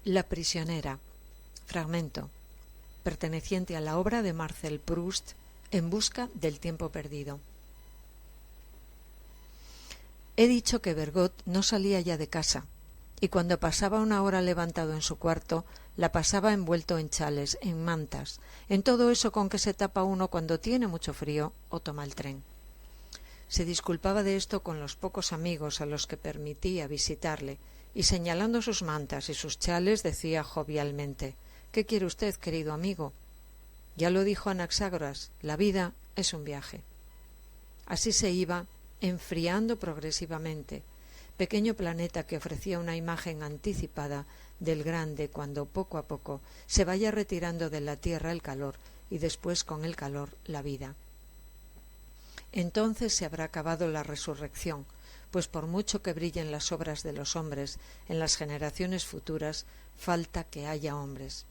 La prisionera, fragmento, perteneciente a la obra de Marcel Proust, En busca del tiempo perdido. He dicho que Bergot no salía ya de casa, y cuando pasaba una hora levantado en su cuarto, la pasaba envuelto en chales, en mantas, en todo eso con que se tapa uno cuando tiene mucho frío o toma el tren. Se disculpaba de esto con los pocos amigos a los que permitía visitarle, y señalando sus mantas y sus chales decía jovialmente: «¿Qué quiere usted, querido amigo? Ya lo dijo Anaxágoras, la vida es un viaje». Así se iba enfriando progresivamente, pequeño planeta que ofrecía una imagen anticipada del grande cuando poco a poco se vaya retirando de la Tierra el calor y después con el calor la vida. Entonces se habrá acabado la resurrección, pues por mucho que brillen las obras de los hombres en las generaciones futuras, falta que haya hombres.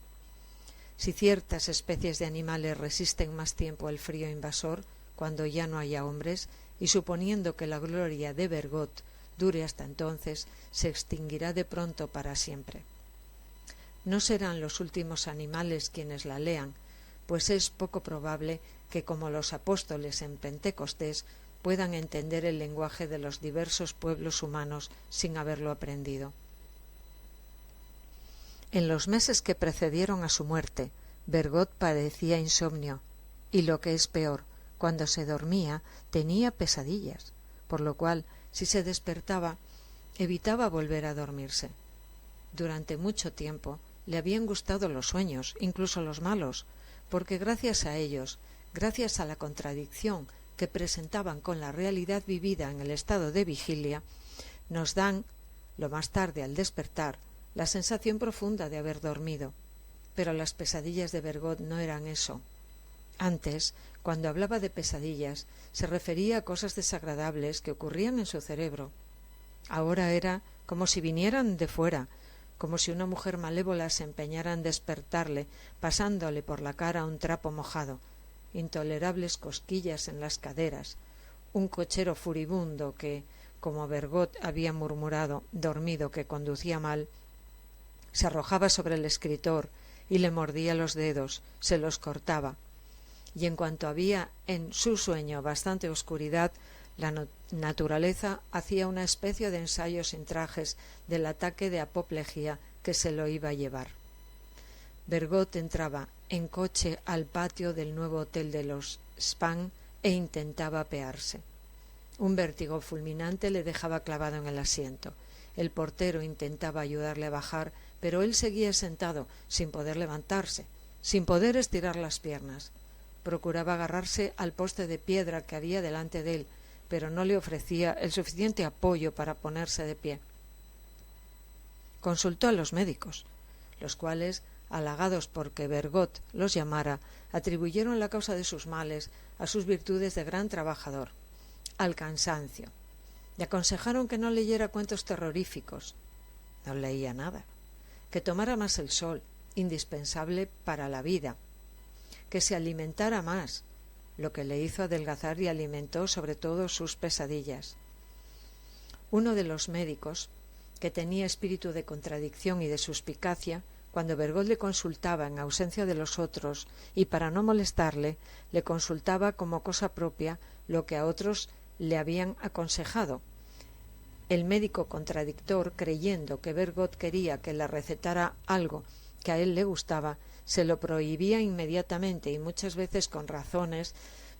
Si ciertas especies de animales resisten más tiempo el frío invasor, cuando ya no haya hombres, y suponiendo que la gloria de Bergot dure hasta entonces, se extinguirá de pronto para siempre. No serán los últimos animales quienes la lean, pues es poco probable que, como los apóstoles en Pentecostés, puedan entender el lenguaje de los diversos pueblos humanos sin haberlo aprendido. En los meses que precedieron a su muerte, Bergot padecía insomnio, y lo que es peor, cuando se dormía tenía pesadillas, por lo cual, si se despertaba, evitaba volver a dormirse. Durante mucho tiempo le habían gustado los sueños, incluso los malos, porque gracias a ellos, gracias a la contradicción que presentaban con la realidad vivida en el estado de vigilia, nos dan, lo más tarde al despertar, la sensación profunda de haber dormido. Pero las pesadillas de Bergot no eran eso. Antes, cuando hablaba de pesadillas, se refería a cosas desagradables que ocurrían en su cerebro. Ahora era como si vinieran de fuera, como si una mujer malévola se empeñara en despertarle, pasándole por la cara un trapo mojado, intolerables cosquillas en las caderas, un cochero furibundo que, como Bergot había murmurado, dormido, que conducía mal, se arrojaba sobre el escritor y le mordía los dedos, se los cortaba. Y en cuanto había en su sueño bastante oscuridad, la naturaleza hacía una especie de ensayo sin trajes del ataque de apoplejía que se lo iba a llevar. Bergot entraba en coche al patio del nuevo hotel de los Spahn e intentaba apearse. Un vértigo fulminante le dejaba clavado en el asiento. El portero intentaba ayudarle a bajar, pero él seguía sentado, sin poder levantarse, sin poder estirar las piernas. Procuraba agarrarse al poste de piedra que había delante de él, pero no le ofrecía el suficiente apoyo para ponerse de pie. Consultó a los médicos, los cuales, halagados porque Bergot los llamara, atribuyeron la causa de sus males a sus virtudes de gran trabajador, al cansancio. Le aconsejaron que no leyera cuentos terroríficos. No leía nada. Que tomara más el sol, indispensable para la vida. Que se alimentara más, lo que le hizo adelgazar y alimentó sobre todo sus pesadillas. Uno de los médicos, que tenía espíritu de contradicción y de suspicacia, cuando Bergot le consultaba en ausencia de los otros y para no molestarle, le consultaba como cosa propia lo que a otros le habían aconsejado. El médico contradictor, creyendo que Bergot quería que le recetara algo que a él le gustaba, se lo prohibía inmediatamente y muchas veces con razones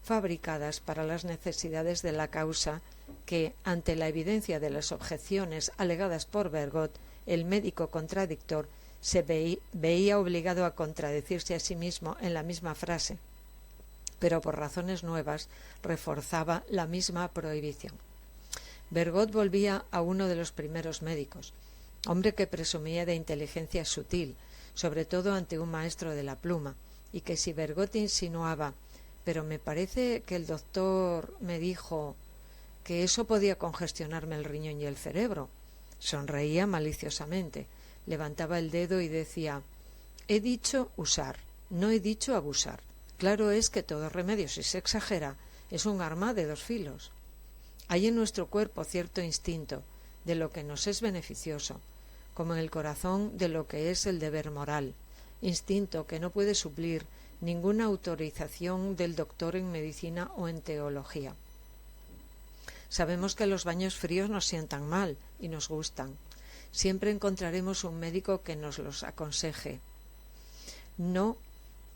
fabricadas para las necesidades de la causa que, ante la evidencia de las objeciones alegadas por Bergot, el médico contradictor se veía obligado a contradecirse a sí mismo en la misma frase, pero por razones nuevas reforzaba la misma prohibición. Bergot volvía a uno de los primeros médicos, hombre que presumía de inteligencia sutil, sobre todo ante un maestro de la pluma, y que si Bergot insinuaba «pero me parece que el doctor me dijo que eso podía congestionarme el riñón y el cerebro», sonreía maliciosamente, levantaba el dedo y decía «he dicho usar, no he dicho abusar. Claro es que todo remedio, si se exagera, es un arma de dos filos. Hay en nuestro cuerpo cierto instinto de lo que nos es beneficioso, como en el corazón de lo que es el deber moral, instinto que no puede suplir ninguna autorización del doctor en medicina o en teología. Sabemos que los baños fríos nos sientan mal y nos gustan. Siempre encontraremos un médico que nos los aconseje, no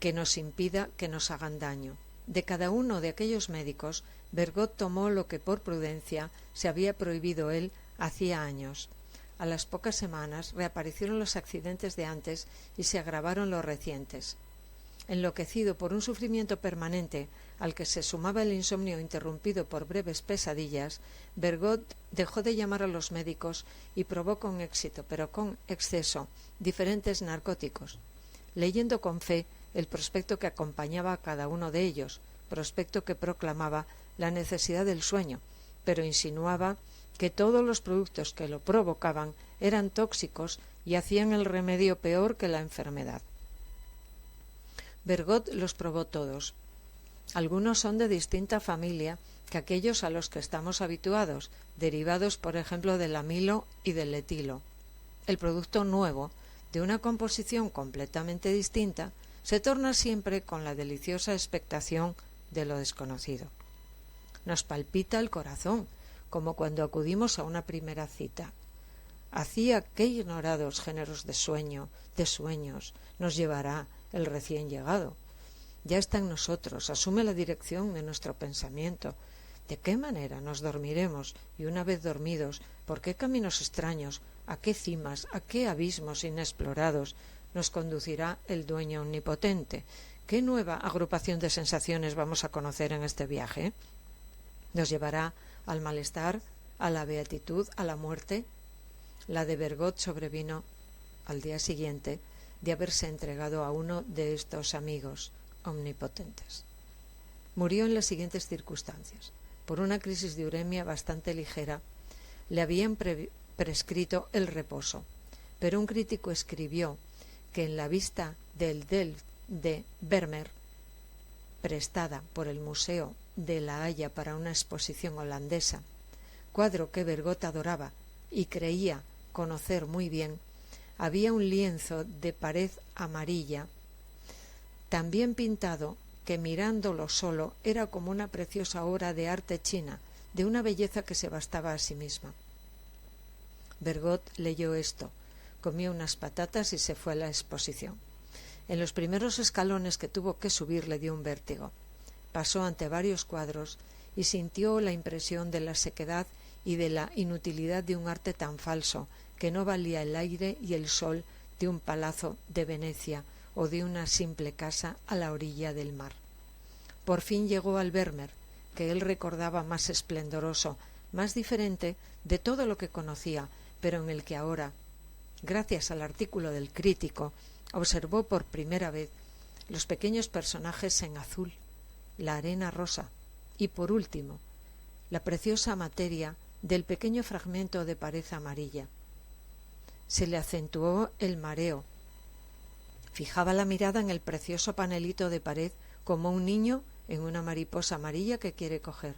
que nos impida que nos hagan daño. De cada uno de aquellos médicos, Bergot tomó lo que por prudencia se había prohibido él hacía años. A las pocas semanas reaparecieron los accidentes de antes y se agravaron los recientes. Enloquecido por un sufrimiento permanente al que se sumaba el insomnio interrumpido por breves pesadillas, Bergot dejó de llamar a los médicos y probó con éxito, pero con exceso, diferentes narcóticos, leyendo con fe el prospecto que acompañaba a cada uno de ellos, prospecto que proclamaba la necesidad del sueño, pero insinuaba que todos los productos que lo provocaban eran tóxicos y hacían el remedio peor que la enfermedad. Bergot los probó todos. Algunos son de distinta familia que aquellos a los que estamos habituados, derivados por ejemplo del amilo y del etilo. El producto nuevo, de una composición completamente distinta, se torna siempre con la deliciosa expectación de lo desconocido. Nos palpita el corazón, como cuando acudimos a una primera cita. ¿Hacia qué ignorados géneros de sueños nos llevará el recién llegado? Ya está en nosotros, asume la dirección de nuestro pensamiento. ¿De qué manera nos dormiremos? Y una vez dormidos, ¿por qué caminos extraños, a qué cimas, a qué abismos inexplorados nos conducirá el dueño omnipotente? ¿Qué nueva agrupación de sensaciones vamos a conocer en este viaje? ¿Nos llevará al malestar, a la beatitud, a la muerte? La de Bergot sobrevino al día siguiente de haberse entregado a uno de estos amigos omnipotentes. Murió en las siguientes circunstancias. Por una crisis de uremia bastante ligera, le habían prescrito el reposo, pero un crítico escribió que en la vista del Delft de Vermeer, prestada por el Museo de La Haya para una exposición holandesa, cuadro que Bergot adoraba y creía conocer muy bien, había un lienzo de pared amarilla, tan bien pintado que mirándolo solo era como una preciosa obra de arte china, de una belleza que se bastaba a sí misma. Bergot leyó esto, comió unas patatas y se fue a la exposición. En los primeros escalones que tuvo que subir le dio un vértigo. Pasó ante varios cuadros y sintió la impresión de la sequedad y de la inutilidad de un arte tan falso que no valía el aire y el sol de un palazzo de Venecia o de una simple casa a la orilla del mar. Por fin llegó al Vermeer, que él recordaba más esplendoroso, más diferente de todo lo que conocía, pero en el que ahora, gracias al artículo del crítico, observó por primera vez los pequeños personajes en azul, la arena rosa y, por último, la preciosa materia del pequeño fragmento de pared amarilla. Se le acentuó el mareo. Fijaba la mirada en el precioso panelito de pared como un niño en una mariposa amarilla que quiere coger.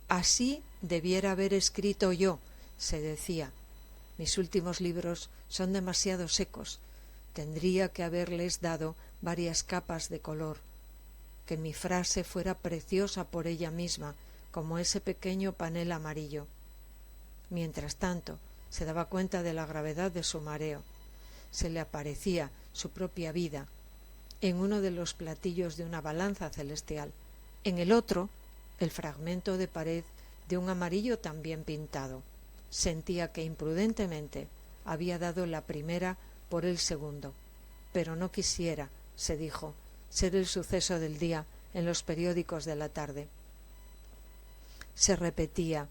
Así debiera haber escrito yo, se decía. Mis últimos libros son demasiado secos. Tendría que haberles dado varias capas de color. Que mi frase fuera preciosa por ella misma, como ese pequeño panel amarillo. Mientras tanto, se daba cuenta de la gravedad de su mareo. Se le aparecía su propia vida en uno de los platillos de una balanza celestial, en el otro el fragmento de pared de un amarillo también pintado. Sentía que imprudentemente había dado la primera por el segundo, pero no quisiera, se dijo, ser el suceso del día en los periódicos de la tarde. Se repetía: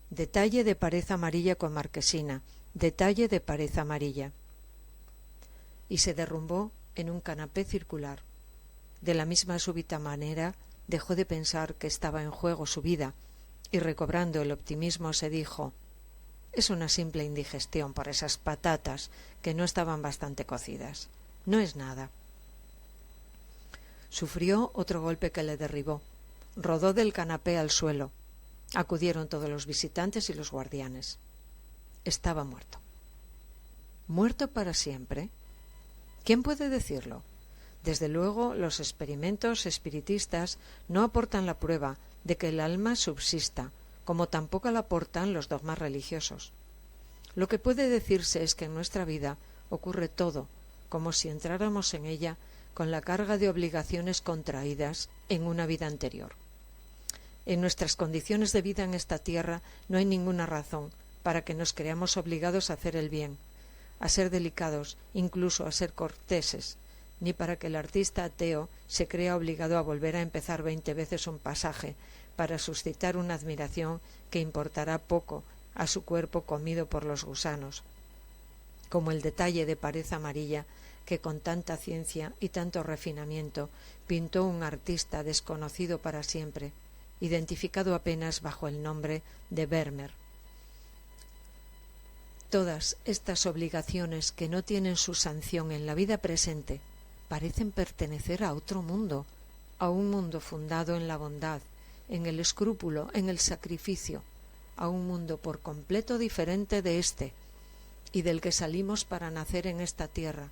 detalle de pared amarilla con marquesina, detalle de pared amarilla. Y se derrumbó en un canapé circular. De la misma súbita manera dejó de pensar que estaba en juego su vida, y recobrando el optimismo se dijo: es una simple indigestión por esas patatas que no estaban bastante cocidas. No es nada. Sufrió otro golpe que le derribó. Rodó del canapé al suelo. Acudieron todos los visitantes y los guardianes. Estaba muerto. ¿Muerto para siempre? ¿Quién puede decirlo? Desde luego, los experimentos espiritistas no aportan la prueba de que el alma subsista, como tampoco la aportan los dogmas religiosos. Lo que puede decirse es que en nuestra vida ocurre todo, como si entráramos en ella con la carga de obligaciones contraídas en una vida anterior. En nuestras condiciones de vida en esta tierra no hay ninguna razón para que nos creamos obligados a hacer el bien, a ser delicados, incluso a ser corteses, ni para que el artista ateo se crea obligado a volver a empezar 20 veces un pasaje para suscitar una admiración que importará poco a su cuerpo comido por los gusanos, como el detalle de pared amarilla que con tanta ciencia y tanto refinamiento pintó un artista desconocido para siempre, identificado apenas bajo el nombre de Vermeer. Todas estas obligaciones que no tienen su sanción en la vida presente parecen pertenecer a otro mundo, a un mundo fundado en la bondad, en el escrúpulo, en el sacrificio, a un mundo por completo diferente de este y del que salimos para nacer en esta tierra,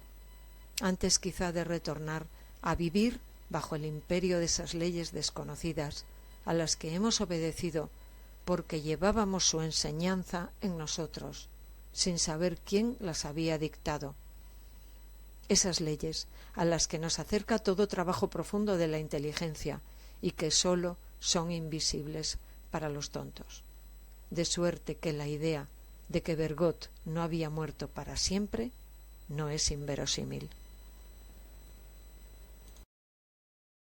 antes quizá de retornar a vivir bajo el imperio de esas leyes desconocidas a las que hemos obedecido porque llevábamos su enseñanza en nosotros, sin saber quién las había dictado. Esas leyes a las que nos acerca todo trabajo profundo de la inteligencia y que sólo son invisibles para los tontos. De suerte que la idea de que Bergot no había muerto para siempre no es inverosímil.